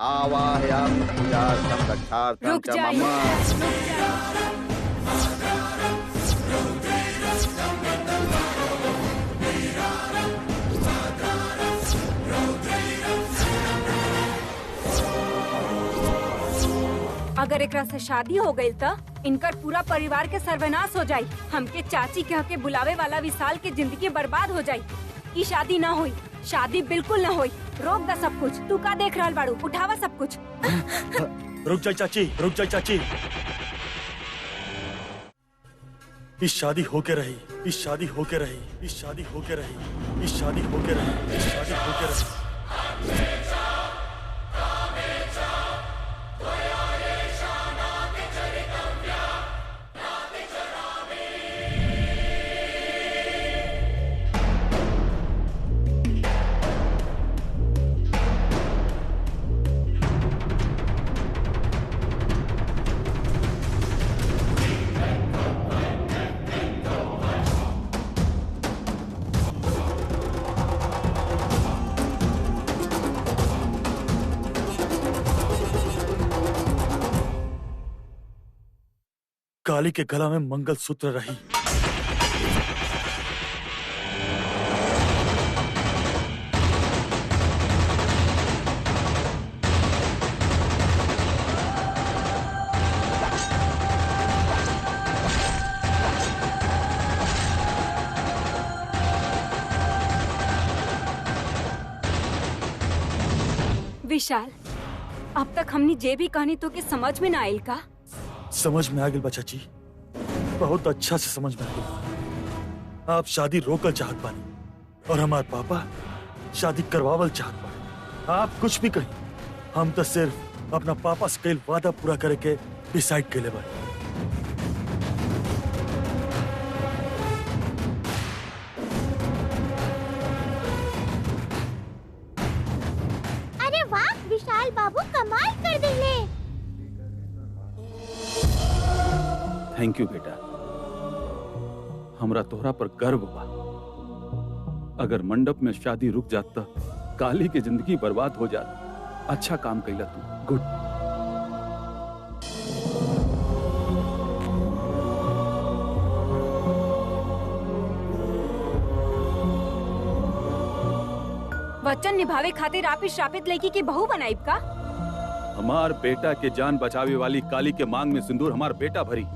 आवाहयामि पूजार्थं रक्षार्थं रुक च जाइए, मम। रुक जाइए। अगर एकरा से शादी हो गई त इनकर पूरा परिवार के सर्वनाश हो जाई। हमके चाची कह के बुलावे वाला विशाल के जिंदगी बर्बाद हो जाई। ई शादी ना हुई, शादी बिल्कुल ना हुई। रोक दा सब कुछ। तू का देख रहल बाड़ू? उठावा सब कुछ। रुक जाए चाची, रुक जाए चाची। इस शादी होके रही, इस शादी होके रही, इस शादी होके रही, इस शादी होके रही, इस शादी होके रही। काली के गला में मंगलसूत्र रही। विशाल, अब तक हमने जे भी कहानी तो के समझ में ना आयल का? समझ में आ गई बच्चा जी, बहुत अच्छा से समझ में आ गई। आप शादी रोकल चाहत बानी और हमार पापा शादी करवावल चाहत बानी। आप कुछ भी कहीं, हम तो सिर्फ अपना पापा से कईल वादा पूरा करे के डिसाइड कैले बानी। अरे वाह विशाल बाबू, कमाल कर दिले। थैंक यू बेटा, हमरा तोहरा पर गर्व बा। अगर मंडप में शादी रुक जात त काली की जिंदगी बर्बाद हो जात। अच्छा काम कैला तू, गुड। वचन निभावे खातिर आप इस श्रापित लड़की की बहू बनाइब का? हमार बेटा के जान बचावे वाली काली के मांग में सिंदूर हमार बेटा भरी।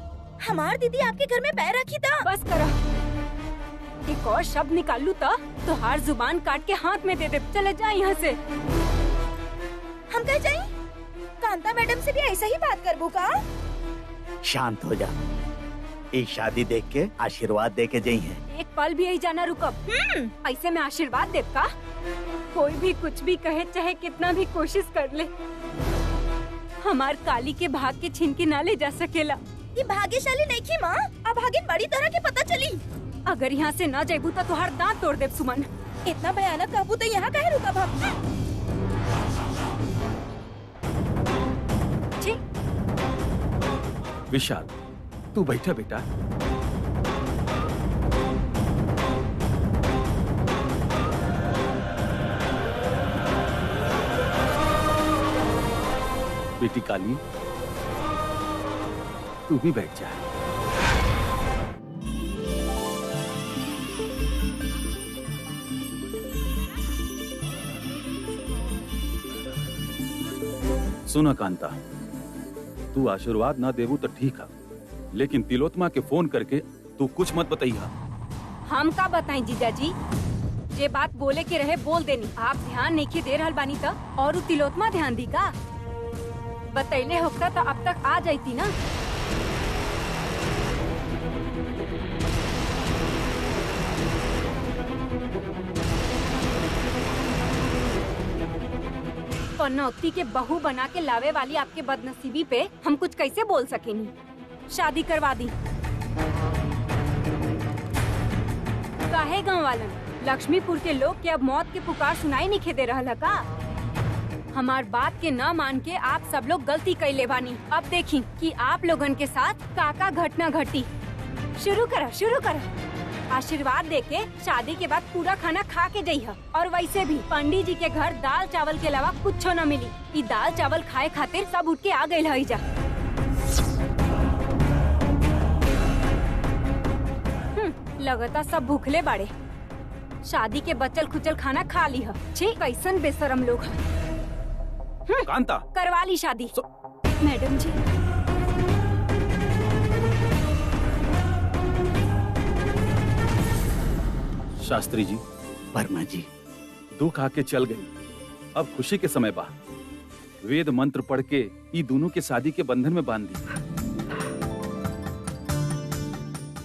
हमार दीदी आपके घर में पैर रखी था। बस करो। एक और शब्द निकाल लूँ तो हार जुबान काट के हाथ में दे दे। चले जाए यहाँ से। हम कह जाए? कांता मैडम से भी ऐसा ही बात करबू का? शांत हो जा। एक शादी देख के आशीर्वाद दे के जाई है। एक पल भी यही जाना रुकब। ऐसे में आशीर्वाद देव का? कोई भी कुछ भी कहे, चाहे कितना भी कोशिश कर ले, हमार काली के भाग के छीन के ना ले जा सकेला। ये भाग्यशाली नहीं की माँ, अब आगे बड़ी तरह के पता चली। अगर यहाँ से ना जाबू तो तुहार दांत तोड़ देव सुमन। इतना भयानक काबू तो यहाँ कहे रुका भाग। विशाल, तू बैठा बेटा। बेटी काली, तू भी बैठ जा। सुना कांता, तू आशीर्वाद ना देवू तो ठीक है, लेकिन तिलोत्मा के फोन करके तू कुछ मत बताइहा। हम का बताएं जीजा जी? जे बात बोले के रहे बोल देनी। आप ध्यान नहीं के दे रहल बानी त और उ तिलोत्मा ध्यान दी का? बतैले होता तो अब तक आ जाती ना। पनौती के बहू बना के लावे वाली आपके बदनसीबी पे हम कुछ कैसे बोल सकेंगे? शादी करवा दी। काहे गाँव वालन, लक्ष्मीपुर के लोग के अब मौत के पुकार सुनाई नहीं दे रहल का? हमार बात के न मान के आप सब लोग गलती कैले बानी। अब देखी कि आप लोगन के साथ काका घटना घटी। शुरू करा, शुरू करा। आशीर्वाद देके शादी के बाद पूरा खाना खा के जइह। और वैसे भी पंडित जी के घर दाल चावल के अलावा कुछ न मिली। ई दाल चावल खाए खातिर सब उठ के आ गए है जा। लगता सब भूखले बाड़े। शादी के बचल खुचल खाना खा ली है। छी कैसन बेशरम लोग हैं। कांता करवा ली शादी। मैडम जी शास्त्री जी, वर्मा जी, दुख आके चल गई, अब खुशी के समय बा। वेद मंत्र पढ़ के ये दोनों के शादी के बंधन में बांध दी।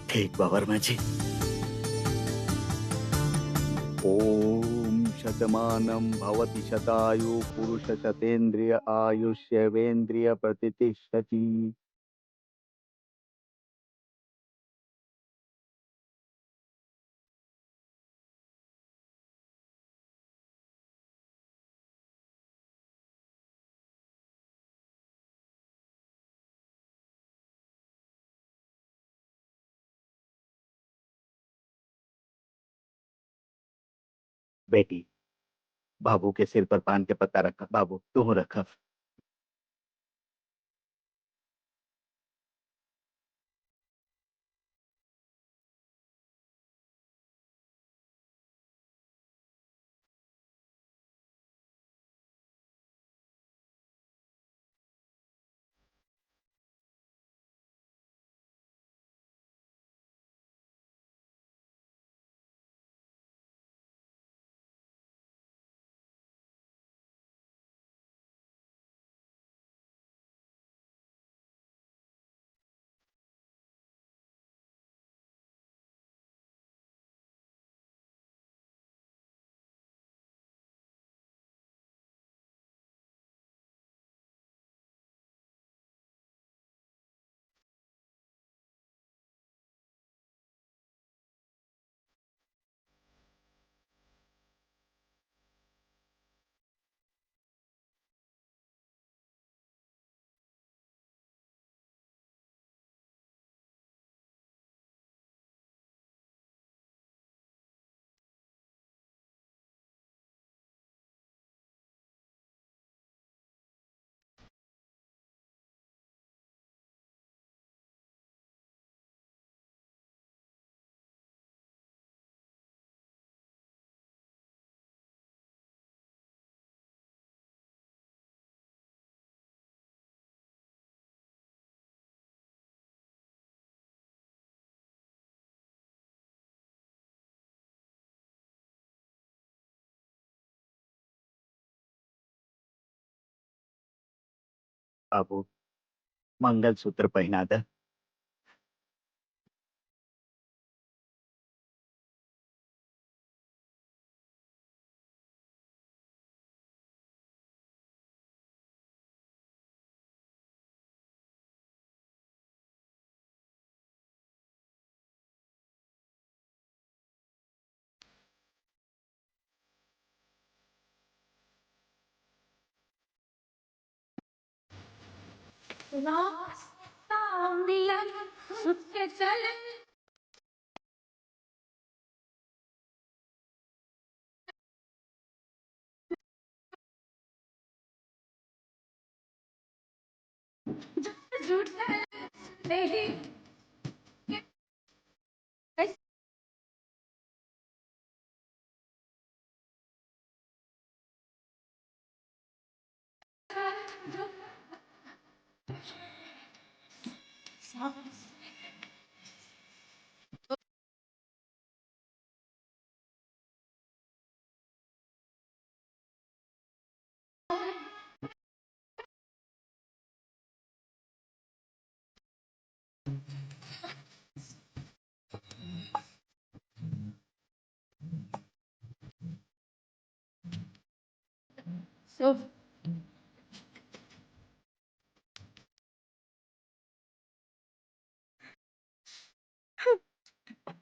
ठीक बा वर्मा जी। ओम शतमानं भवति शतायु पुरुष शतेन्द्रिय आयुष्यवेन्द्रिय प्रतिष्ठति। बेटी, बाबू के सिर पर पान के पत्ता रखा। बाबू तू रखा। बाबू मंगलसूत्र पहना दे।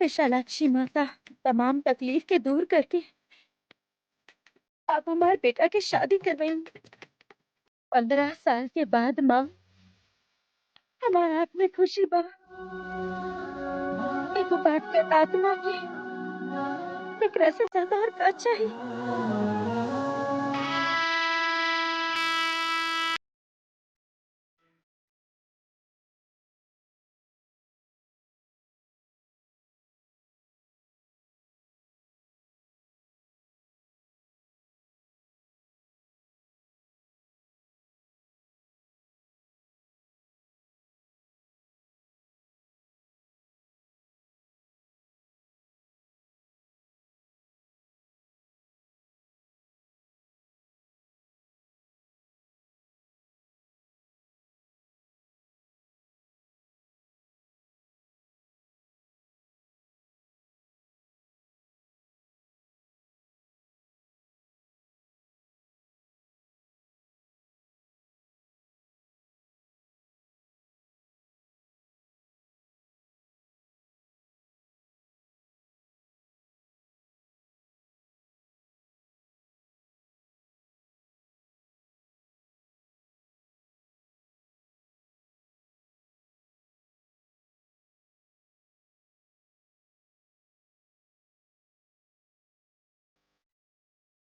विशालाक्षी माता तमाम तकलीफ के दूर करके आप हमारे बेटा की शादी करवाई। 15 साल के बाद माँ हमारा हाथ में खुशी बा। ये एगो बात के आत्मा की एकरा से ज्यादा और का चाहिए।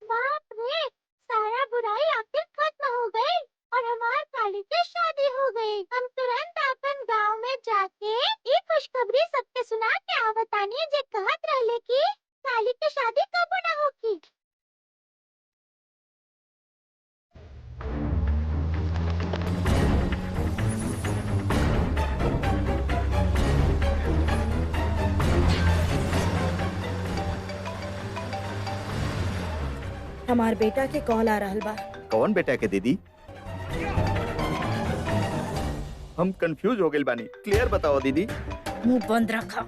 बाप रे, सारा बुराई आखिर खत्म हो गई और हमार काली के शादी हो गई। हम तुरंत अपन गांव में जाके ये खुशखबरी सबके सुना के आवतानी जे कहत रहले कि काली के शादी कब ना होगी। हमार बेटा के कॉल आ रहल बा। कौन बेटा के दीदी? हम कंफ्यूज हो गए बानी, क्लियर बताओ दीदी। मुंह बंद रखा।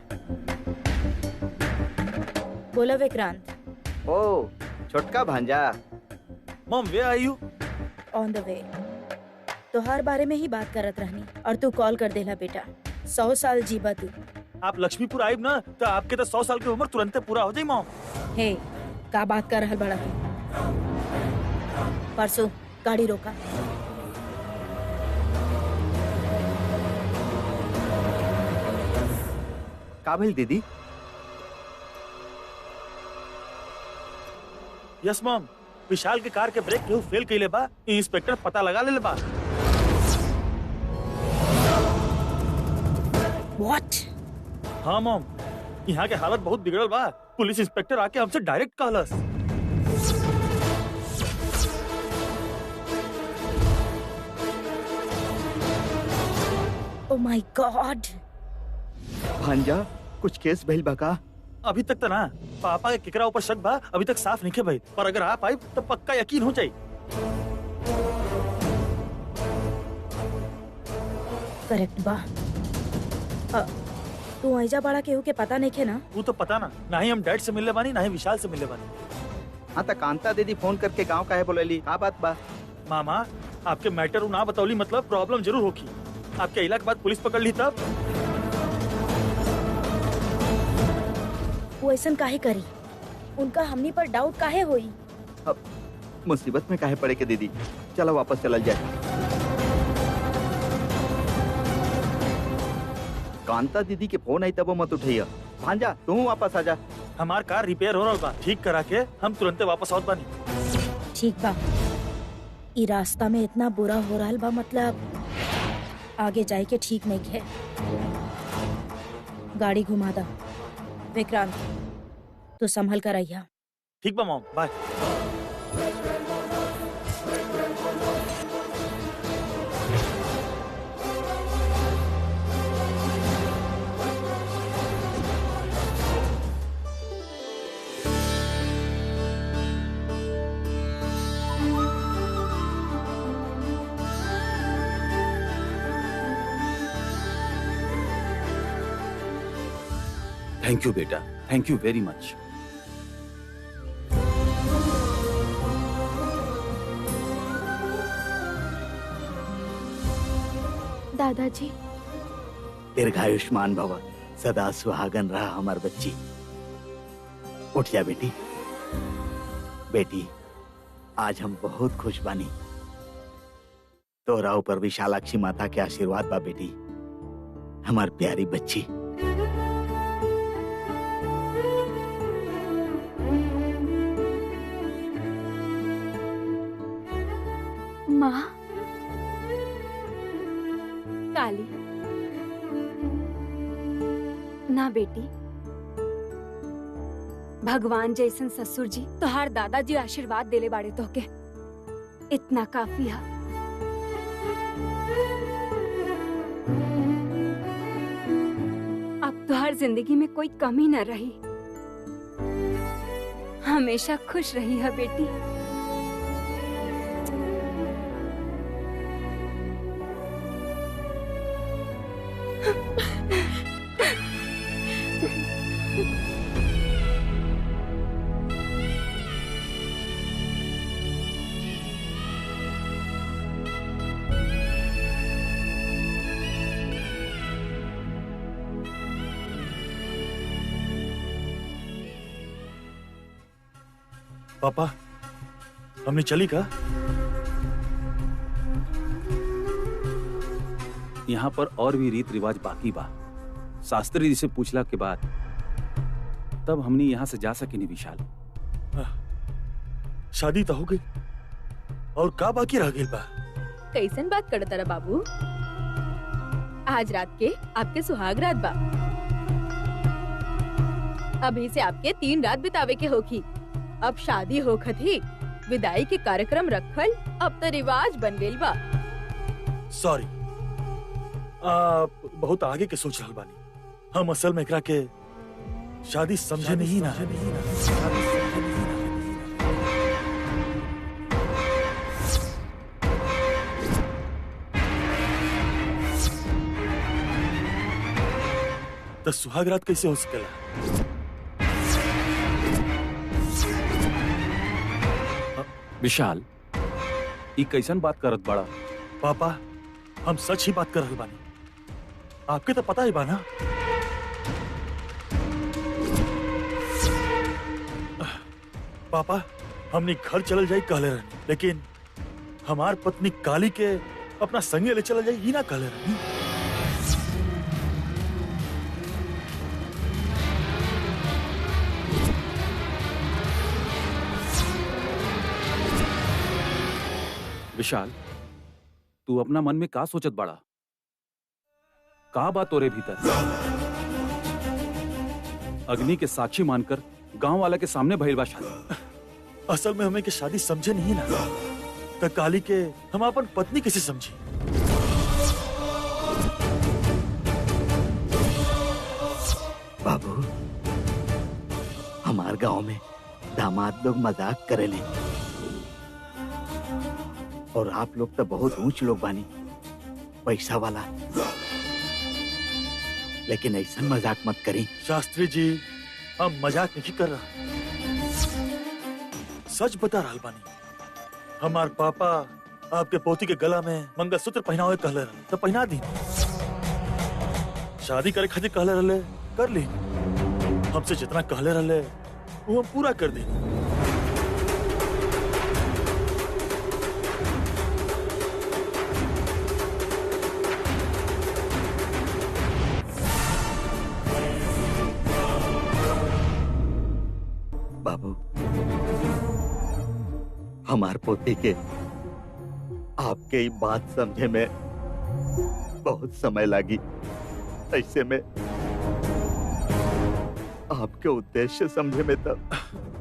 बोला विक्रांत। ओ छोटका भांजा। Mom where are you? On the way. तोहार बारे में ही बात करत रहनी और तू कॉल कर देला बेटा। 100 साल जीबा तू। आप लक्ष्मीपुर आइब ना तो आपके तो 100 साल की उम्र तुरंत पूरा हो जाई मॉम। हे, का बात कर रहल बड़ा तू? परसों गाड़ी रोका। का भइल दीदी? यस मॉम, विशाल के कार के ब्रेक केहू फेल कइले बा। इंस्पेक्टर पता लगा लेले बा। व्हाट? हाँ मॉम, यहाँ के हालत बहुत बिगड़ल बा। पुलिस इंस्पेक्टर आके हमसे डायरेक्ट कहलस। Oh my God. भांजा कुछ केस भइल बा का? अभी तक तो ना। पापा के केकरा ऊपर शक बा अभी तक साफ नहीं भाई, पर अगर आप आई तो पक्का यकीन हो जाये। करेक्ट बा। तू ऐजा बड़ा केहू के पता नहीं खे ना? वो तो पता ना ही हम डैड से मिलने बानी, ना ही विशाल से मिलने बानी। हाँ तो कांता दीदी फोन करके गांव काहे बोलेली? का बात बा? मामा आपके मैटर ना बतौली मतलब प्रॉब्लम जरूर होगी। आपके इला के बाद पुलिस पकड़ ली तब। वो ऐसा काहे करी? उनका हमनी पर डाउट काहे होई? अब मुसीबत में काहे पड़े के दीदी? चलो वापस चलल जाए। कांता दीदी के फोन आई तब मत उठैया। भांजा तू वापस आजा। हमार कार रिपेयर हो रहा बा, ठीक करा के हम तुरंत वापस आउत बानी। ठीक बा। ई रास्ता में इतना बुरा हो रहा बा मतलब आगे जाए के ठीक नहीं है। गाड़ी घुमा दा। विक्रांत तू संभल कर आइया। ठीक बा मॉम, बाय। थैंक यू बेटा, थैंक यू वेरी मच। दादाजी दीर्घायुष्मान भव, सदा सुहागन रहा हमार बच्ची। उठ जा बेटी। बेटी आज हम बहुत खुश बानी। तोरा ऊपर विशालाक्षी माता के आशीर्वाद बा बेटी, हमार प्यारी बच्ची। माँ, काली। ना बेटी, भगवान जैसन ससुर जी तोहार दादाजी आशीर्वाद देले बाड़े तोहके, इतना काफी है। अब तोहार जिंदगी में कोई कमी न रही, हमेशा खुश रही है बेटी। पापा, हमने चली का? यहाँ पर और भी रीत रिवाज बाकी बा। शास्त्री जी से पूछला के बाद तब हमने यहाँ से जा सके नहीं विशाल। शादी तो हो गई और का बाकी रह गई बा? कैसन बात करता रहा बाबू? आज रात के आपके सुहाग रात बा। अभी से आपके 3 रात बितावे के होगी। अब शादी होखत ही विदाई के कार्यक्रम रखल अब तो रिवाज बन गइल बा। सॉरी, आप बहुत आगे के सोच रहल बानी। हम असल में एकरा के शादी समझे नहीं ना। तो सुहाग रात कैसे हो सकेला? विशाल, ई कैसन बात करत बड़ा? पापा, हम सच ही बात कर रहे बानी। आपके तो पता ही बा ना। पापा, हमने घर चल जाई कहले रहनी, लेकिन हमार पत्नी काली के अपना संगे ले चला जाई ही ना कहले रहनी। विशाल, तू अपना मन में का सोचत बड़ा? का बात तोरे भीतर? अग्नि के साक्षी मानकर गांव वाला के सामने भइल बा शादी। असल में हमें के शादी समझे नहीं ना, तो काली के हम अपन पत्नी कैसे समझी? बाबू, हमार गांव में दामाद लोग मजाक करेले और आप लोग तो बहुत ऊंच लोग बानी, पैसा वाला, लेकिन ऐसा मजाक मत करी। शास्त्री जी, हम मजाक नहीं कर रहा, सच बता रहा बानी। हमार पापा आपके पोती के गला में मंगलसूत्र पहनावे कहले रहे, तो पहना दी। शादी करे खातिर कहले रहे, कर ली। हमसे जितना कहले रहे वो हम पूरा कर दी। बाबू, हमार पोती के आपके ये बात समझे में बहुत समय लगी। ऐसे में आपके उद्देश्य समझे में तब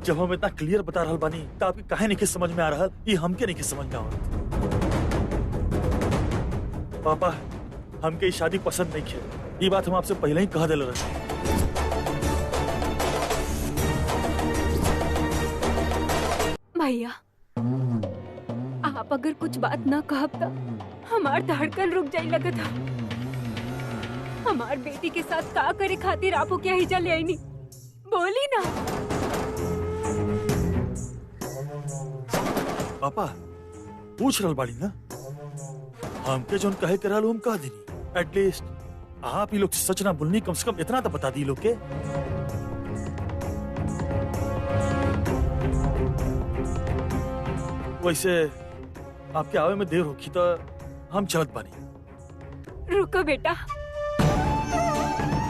जब हम इतना क्लियर बता रहा बानी तो आपकी काहे नहीं समझ में आ रहा, ये हमके नहीं समझ में आ रहा। पापा, हमके ये शादी पसंद नहीं है, ये बात हम आपसे पहले ही कह दिल रहे। भैया, आप अगर कुछ बात न कहब तो हमार धड़कन रुक जाई लगत था। हमार बेटी के साथ का करे खातिर आपको क्या हिजा ले आई नहीं, बोली ना। पापा, पूछ रहा बाड़ी ना, हमके जोन कहे के रहल हम कह देनी। एटलीस्ट आप ही लोग सच ना बोलनी, कम से कम इतना तो बता दी लोग के। वैसे आपके आवे में देर होगी तो हम चलत बानी। रुको बेटा,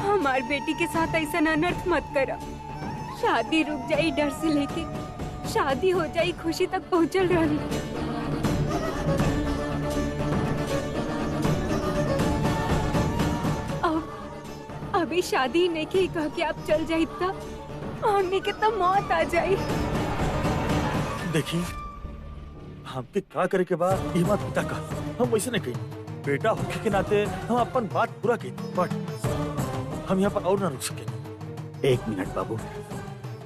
हमार बेटी के साथ ऐसा अनर्थ मत करा। शादी रुक जाई डर से लेके शादी हो जाई खुशी तक पहुंचल रही। अभी शादी नहीं की कह के आप चल जाई था हमने के तो मौत आ जाई। देखिए हमके का करे के बाद ये बात पिता का हम वैसे नहीं कही बेटा होके के नाते हम अपन बात पूरा कही बट हम यहाँ पर और ना रुक सके। एक मिनट बाबू,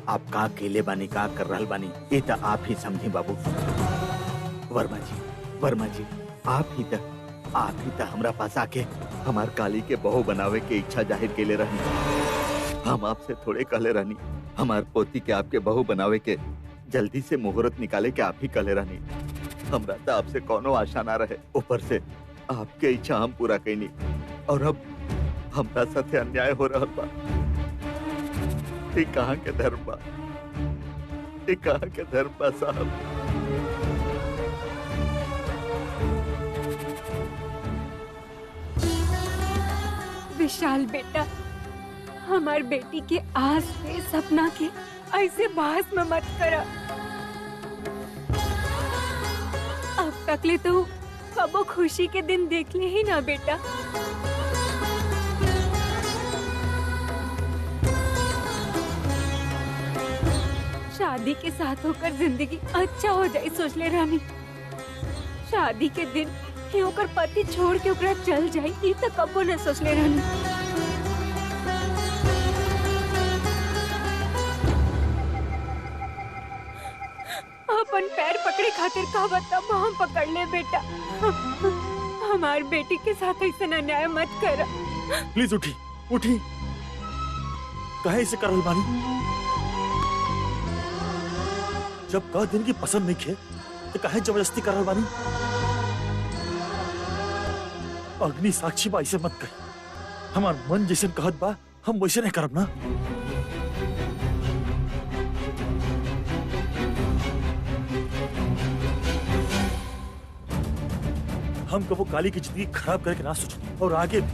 आप का अकेले बानी का कर रहल बानी ये तो आप ही समझे बाबू। वर्मा जी आप ही तो हमरा पास आके हमार काली के बहू बनावे के इच्छा जाहिर केले रहनी। हम आपसे थोड़े कहले रहनी हमार पोती के आपके बहू बनावे के जल्दी से मुहूर्त निकाले के आप ही कहले रहनी। हमरा तो आपसे कोनो आशा ना रहे, ऊपर से आपके इच्छा हम पूरा कैनी और अब हमरा साथे अन्याय हो रहा बा। ये कहाँ के धर्म बा, ये कहाँ के धर्म बा साहब। विशाल बेटा, हमार बेटी के आस पे सपना के ऐसे बहस में मत करा। अब तक ले तो कबो खुशी के दिन देख ले ही ना बेटा। शादी के साथ होकर जिंदगी अच्छा हो जाए सोच ले रानी। शादी के दिन ही ओकर पति छोड़ के ओकरा चल जाए ये तो कबो न सोच ले रानी। अपन पैर पकड़े खातिर का बताओ हम पकड़ ले बेटा। हमार बेटी के साथ ऐसा अन्याय मत कर। प्लीज उठी उठी, काहे इसे कर रहल बानी? जब कह दिन की पसंद नहीं खे तो काहे जबरदस्ती कर रहल बानी? अग्नि साक्षी बा ऐसे मत कही। हमार मन जैसे कहत बा हम वैसे नहीं करब ना। हम कबो काली की जिंदगी खराब करके ना सोचो और आगे भी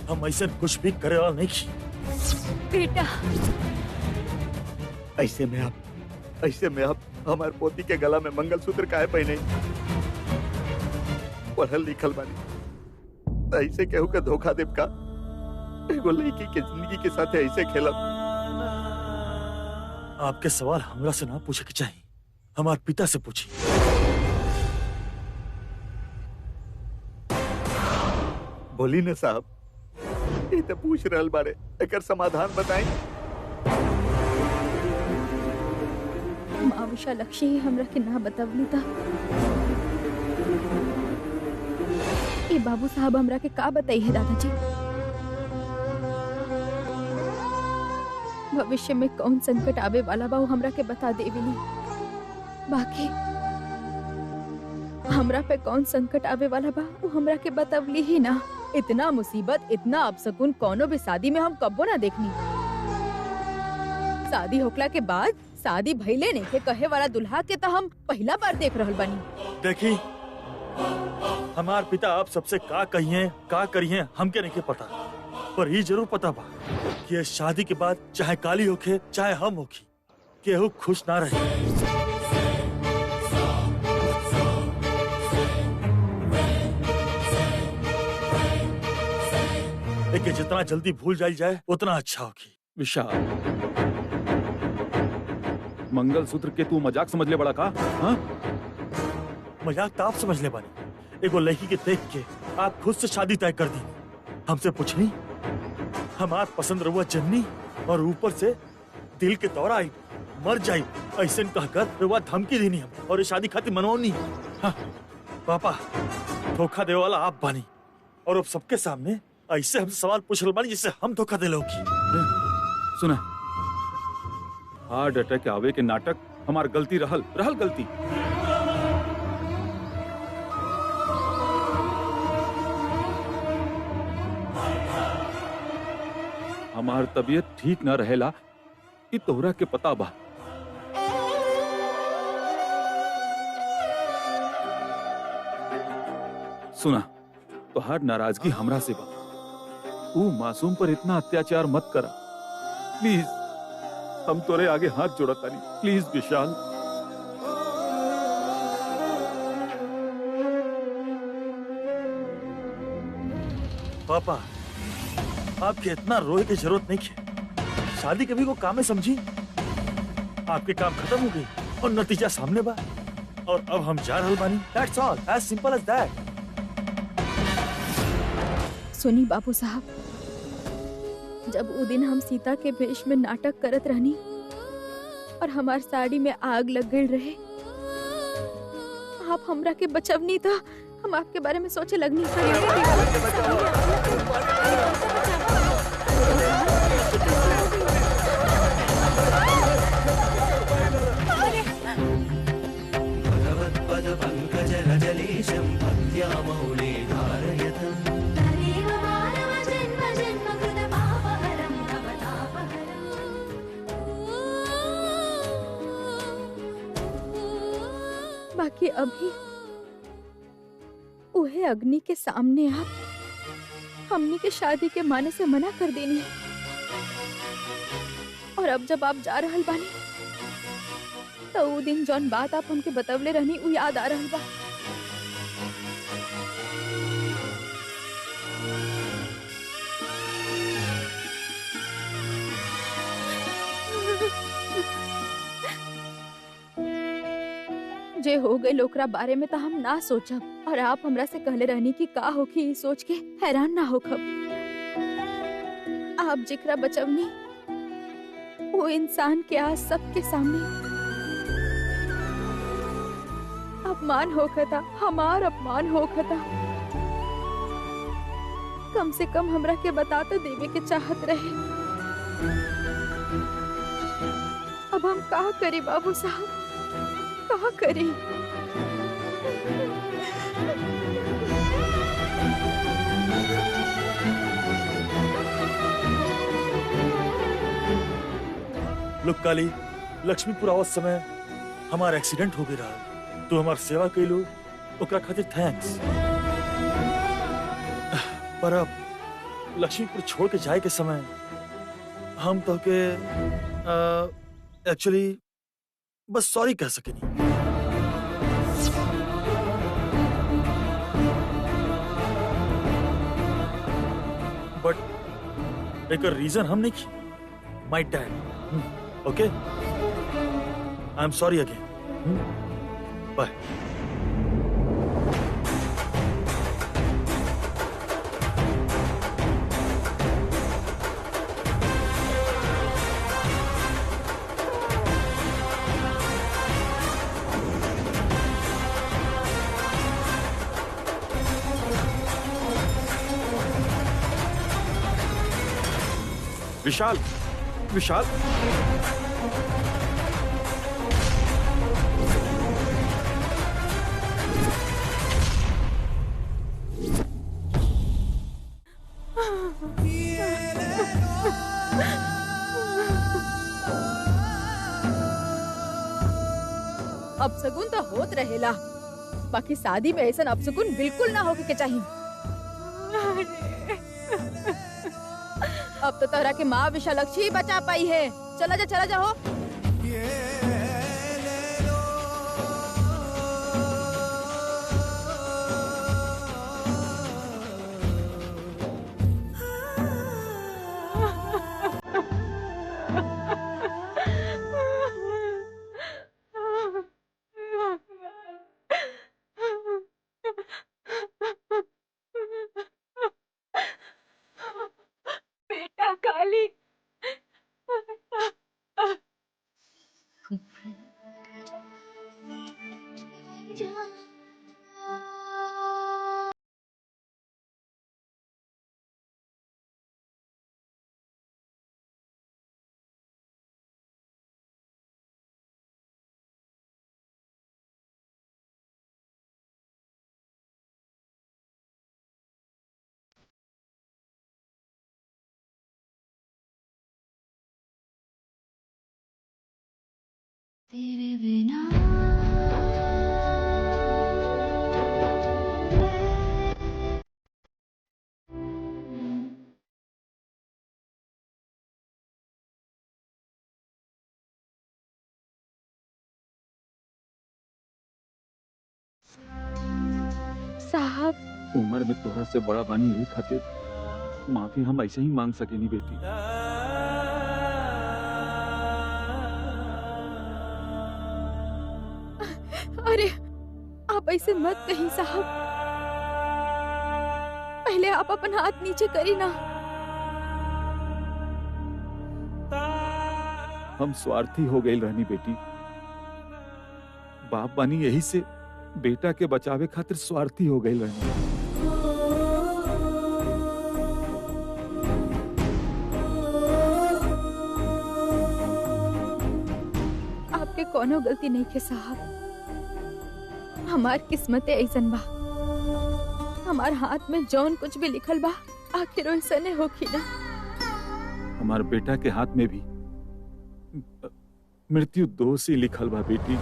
हम ऐसे कुछ भी करे वाला नहीं की। बेटा ऐसे में आप हमारे पोती के गला में मंगलसूत्र काहे पहने? पढ़ल लिखल बानी, ऐसे केहू के धोखा देब का? एगो लड़की के जिंदगी के साथ ऐसे खेलब? आपके सवाल हमरा से ना पूछे के चाहिए, हमारे पिता से पूछी। बोली न साहब, ये तो पूछ रहल बारे, एकर समाधान बताई। माँ विशालक्षी ही हमरा के ना बतावली था। ए बाबू साहब हमरा के का बताई है दादाजी? भविष्य में कौन संकट आवे वाला बा हमरा के बता देविनी। बाकी हमरा पे कौन संकट आवे वाला बा वो हमरा के बतावली ही ना। इतना मुसीबत इतना अपशकुन कोनो भी शादी में हम कब्बो ना देखनी। शादी होकला के बाद शादी भइले नहीं के कहे वाला दुल्हा के तो हम पहला बार देख रहल बानी। देखी हमार पिता आप सबसे का करिए हमके नहीं के पता, पर ये जरूर पता बा कि ये शादी के बाद चाहे काली होखे चाहे हम होखी केहू खुश ना रहे। लेकिन जितना जल्दी भूल जाई जाए उतना अच्छा होगी। विशाल, मंगलसूत्र के तू मजाक समझ ले बड़ा का? हाँ? मजाक तो आप समझ ले बानी। एगो लड़की के देख के आप खुद से शादी तय कर दी, हमसे पूछनी, हमार पसंद रहुआ जननी और ऊपर से दिल के दौरा आई मर जाई ऐसे कहकर रहुआ धमकी देनी हम और ये शादी खातिर मनवानी। हाँ, पापा धोखा दे वाला आप बानी और अब सबके सामने ऐसे हमसे सवाल पूछ रहे बानी जिससे हम धोखा दे लोगी। सुना, हार्ट अटैक आवे के नाटक हमार गलती रहल गलती। हमार तबीयत ठीक न रहेला कि तोहरा के पता बा। सुना, तोहार नाराजगी हमरा से बा। ऊ मासूम पर इतना अत्याचार मत करा प्लीज। हम तोरे आगे हाथ जोड़तानी प्लीज विशाल। पापा आपके इतना रोए की जरूरत नहीं है। शादी कभी को काम में समझी। आपके काम खत्म हो गई और नतीजा सामने बा। और अब हम जा रहल बानी। That's all, as simple as that. सुनी बाबू साहब, जब वो दिन हम सीता के वेश में नाटक करत रहनी और हमार साड़ी में आग लग गई रहे, आप हमरा के बचवनी था, हम आपके बारे में सोचे लगनी। बाकी अभी उहे अग्नि के सामने आप हमनी के शादी के माने से मना कर देनी है। और अब जब आप जा रहल बानी तो वो दिन जौन बात आप उनके बतवले रहनी वो याद आ रहल बा। जे हो गए लोकरा बारे में तो हम ना सोचब, और आप हमरा से कहले रहनी कि का होखी ई सोच के हैरान ना होखब। आप जिकरा बचवनी वो इंसान के आज सबके सामने अपमान होखता, हमार अपमान होखता। कम से कम हमरा के बता तो देवे के चाहत रहे। अब हम का करी बाबू साहब, का करी? लुक काली, लक्ष्मीपुर आवत समय हमार एक्सीडेंट हो गई रहा। तू हमार सेवा कैलू, ओकरा खातिर थैंक्स। पर अब लक्ष्मीपुर छोड़ के जाए के समय हम तो के एक्चुअली बस सॉरी कह सके नहीं। बट एक रीजन हम नहीं की। My dad. Okay, I am sorry again. Bye. Vishal, Vishal, अपशगुन तो होत रहेला, बाकी शादी में ऐसा अपशगुन बिल्कुल ना होके के चाहिए। अब तो तोहरा के माँ विशालक्षी बचा पाई है। चला जा हो। बेटा काली, तेरे बिना साहब, उम्र में तोहरा से बड़ा बानी यही खातिर माफी हम ऐसे ही मांग सके नहीं बेटी। अरे आप ऐसे मत कहीं साहब, पहले आप अपन हाथ नीचे करी ना। हम स्वार्थी हो गए रहनी बेटी। बाप बानी यही से बेटा के बचावे खातिर स्वार्थी हो गए रहनी। आपके कोनो गलती नहीं के साहब, हमार किस्मत ऐसन बा, हमार हाथ में जौन कुछ भी लिखल बा आखिर वैसने होखी ना। हमारे बेटा के हाथ में भी मृत्यु दोष ही लिखल बा बेटी।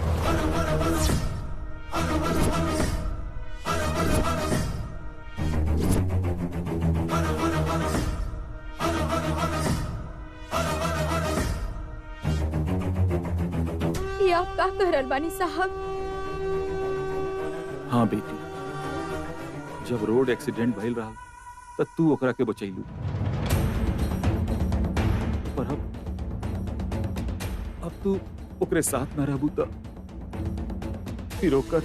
ये आप का कह रहल बानी साहब? हाँ बेटी, जब रोड एक्सीडेंट भइल रहा तब तू ओकरा के बचैलू, पर अब तू ओकरे साथ न रहबू त फिर ओकर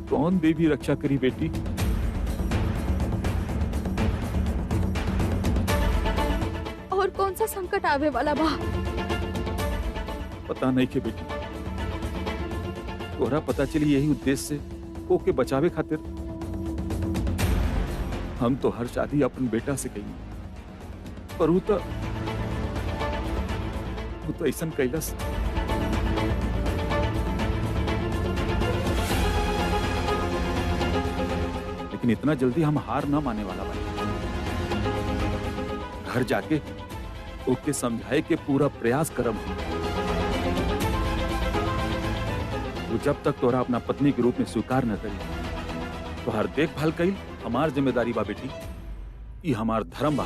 कौन देवी रक्षा करी बेटी? और कौन सा संकट आवे वाला बा? पता नहीं के बेटी, तोहरा पता चली यही उद्देश्य से ओके बचावे खातिर हम तो हर शादी अपन बेटा से कही, पर वो तो ऐसन कैलस। लेकिन इतना जल्दी हम हार ना माने वाला भाई। घर जाके ओके समझाए के पूरा प्रयास करब। वो जब तक तोरा अपना पत्नी के रूप में स्वीकार न करी तो हर देखभाल कई हमार जिम्मेदारी बा बेटी, ये हमार धर्म बा।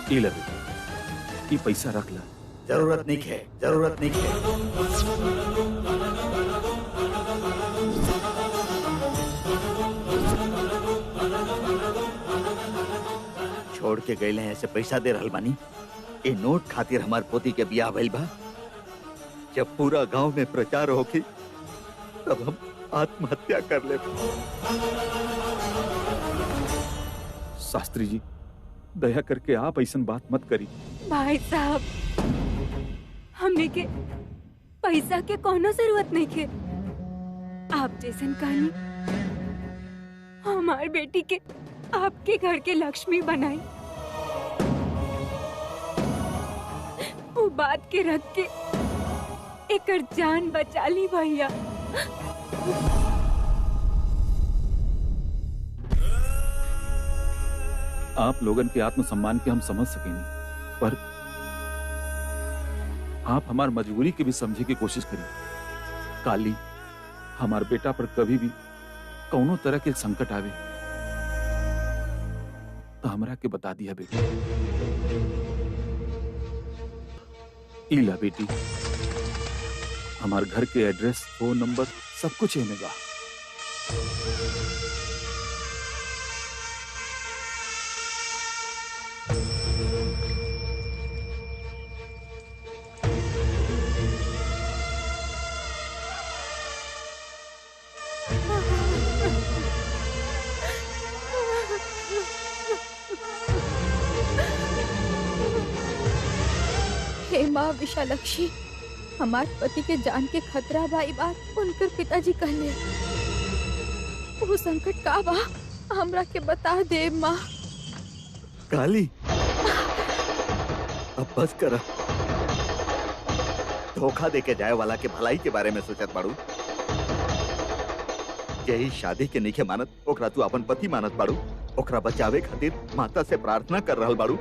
ये ले बेटी, ये पैसा रख ला। जरूरत नहीं है, जरूरत नहीं है। छोड़ के गए ऐसे पैसा दे रहल बानी। ए नोट खातिर हमार पोती के बियाह भइल बा। जब पूरा गांव में प्रचार होगी तब हम आत्महत्या कर ले। शास्त्री जी, दया करके आप ऐसा बात मत करी। भाई साहब, हमने के पैसा के कोनो जरूरत नहीं के। आप जैसन कहानी हमार बेटी के आपके घर के लक्ष्मी बनाई, वो बात के रख के एकर जान बचा ली भैया। आप लोगन के आत्मसम्मान के हम समझ सकेंगे, पर आप हमार मजबूरी के भी समझे की कोशिश करिए। काली हमार बेटा पर कभी भी कौनो तरह के संकट आवे तो हमरा के बता दिया बेटी। इला बेटी, हमार घर के एड्रेस, फोन नंबर सब कुछ एमे बा। हे माँ विशालक्षी, हमार पति के जान के खतरा बा। ई बात उनकर पिताजी कहले। वो संकट का बा हमरा के बता दे माँ। काली, अब बस करा। धोखा देके जाए वाला के भलाई के बारे में सोचत बाड़ू। यही शादी के नीचे मानत ओकरा तू अपन पति मानत बाड़ू। ओकरा बचावे खातिर माता से प्रार्थना कर रहल बाड़ू।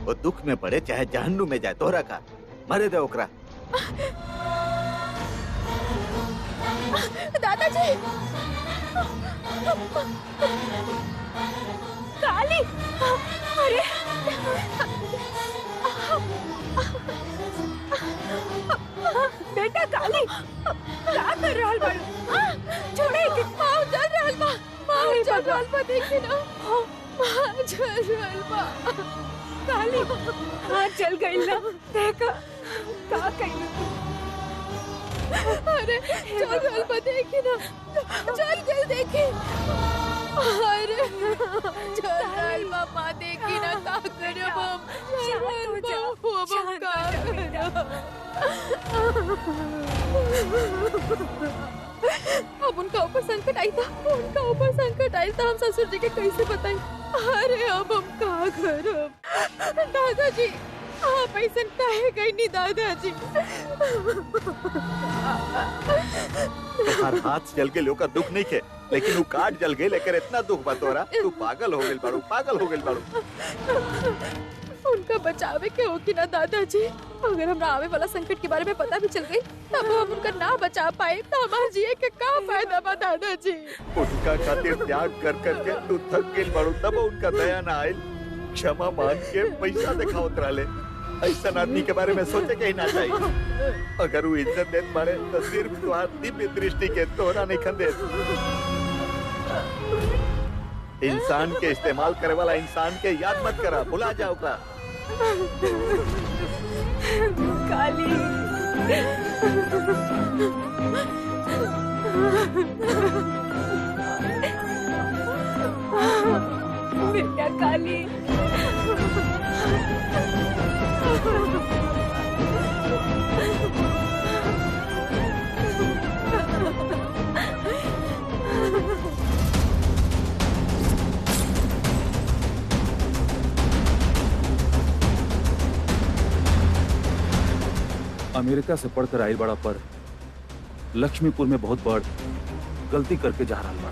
वो दुख में पड़े चाहे जहन्नुम में जाए, तोहरा का मरे दे ओकरा। दादाजी, काली, अरे बेटा काली, क्या कर रहल बाड़ू? छोड़े के माँ जल रहल बा, माँ जल रहल बा, देखी ना, माँ जल रहल बा। काली, हाँ चल गई ना, देखा का कहीं। अरे जल रहल बा, देखी ना, जल गई, देखी। अरे जल रहल बा, माँ देखी ना, का करब हम? जल रहल बा, अब हम का करब? अब उनका ऊपर संकट आई था, उनका ऊपर संकट आई था, हम ससुर जी के कैसे बताएं? अरे अब हम का करब? दादाजी, आप ऐसा काहे गई नहीं दादाजी? तुम्हार हाथ जल के लोग दुख नहीं के, लेकिन वो काट जल गए, लेकर इतना दुख बा तोरा, तू पागल हो गइल बाड़ू, पागल हो गइल बाड़ू। उनका बचावे के होगी ना दादाजी। अगर हमरा आवे वाला संकट के बारे में पता भी चल गई, तब हम उनका ना बचा पाए तो हमारे जिए के का फायदा बा दादाजी? उनका खातिर त्याग कर करके तू थक गइल बाड़ू, तब उनका दया ना आइल, क्षमा मांग के पैसा दिखावत रहले। ऐसा आदमी के बारे में सोचे के ही ना चाहिए। अगर वो इज्जत देत बाड़े तो सिर्फ तुम्हार दिव्य दृष्टि के, तोरा नहीं खंदे। इंसान के इस्तेमाल करे वाला इंसान के याद मत करा, भुला जाओ का। काली, बेटा काली, अमेरिका से पढ़कर आइल बड़ा पर लक्ष्मीपुर में बहुत बड़ गलती करके जा रहा बड़ा।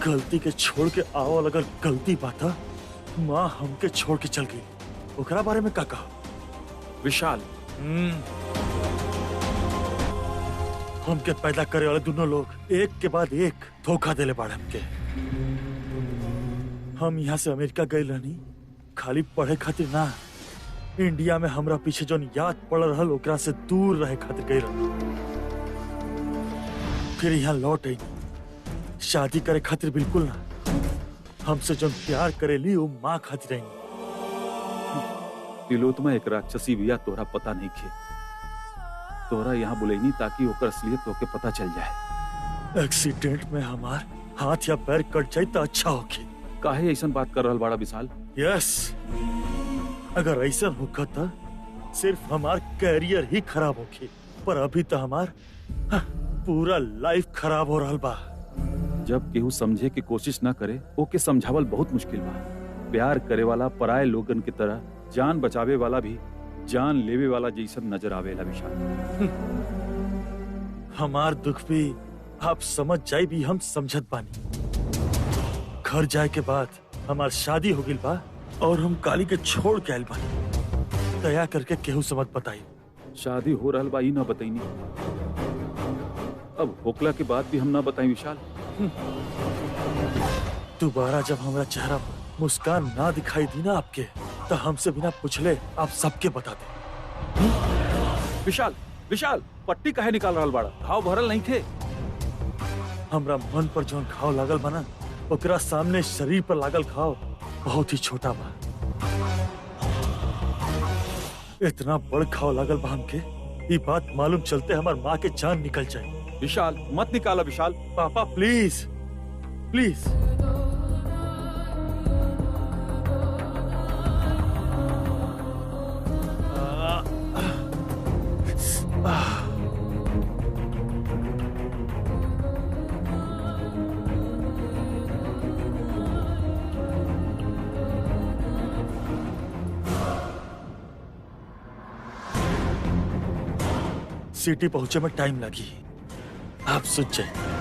गलती के छोड़ के आवल अगर गलती बाता, माँ हमके छोड़ के चल गई, ओकरा बारे में का कहा? विशाल, हमके पैदा करे वाले दोनों लोग एक के बाद एक धोखा देले बाड़े हमके। हम यहाँ से अमेरिका गए रहनी खाली पढ़े खातिर ना, इंडिया में हमरा पीछे जो याद पड़ रहल ओकरा से दूर रहे खातिर गए रहनी। फिर यहाँ लौट आई, शादी करे खातिर बिल्कुल ना, हमसे जो प्यार करेली वो माँ खातिर रही। तिलोत्मा एक राक्षसी बिया, तोरा पता नहीं खे। तोरा यहाँ बुलेनी ताकि ओकर असलियत होके पता चल जाए। एक्सीडेंट में हमार हाथ या पैर कट जाए तो अच्छा होगी। काहे ऐसा बात कर रहल बाड़ा विशाल? यस, अगर ऐसा होगा तो सिर्फ हमार कैरियर ही खराब होगी, पर अभी तो हमार पूरा लाइफ खराब हो रहा बा। जब केहू समझे की कोशिश ना करे, ओके समझावल बहुत मुश्किल बा। प्यार करे वाला पराये लोगन की तरह जान बचावे वाला भी जान लेवे वाला जैसन नजर आवेला विशाल। हमार दुख भी आप समझ जाए भी हम समझत बानी। घर जाए के बाद हमार शादी हो गई बा और हम काली के छोड़ के आयल बानी। दया करके केहू से मत बताई। शादी हो रहल बा ई ना बताईनी, अब होकला के बाद भी हम ना बताई विशाल। दोबारा जब हमारा चेहरा मुस्कान ना दिखाई दी ना आपके, तो हमसे बिना पूछले आप सबके बता दे। विशाल, विशाल, पट्टी काहे निकाल रहल बाड़ा? घाव भरल नहीं थे? हमरा मन पर जो घाव लागल बना, ओकरा सामने शरीर पर लागल घाव बहुत ही छोटा बा। इतना बड़ घाव लागल बा हमके, ये बात मालूम चलते हमार माँ के जान निकल जाए। विशाल, मत निकाला विशाल। पापा प्लीज, प्लीज। सिटी पहुंचे में टाइम लगी, आप सोच जाए।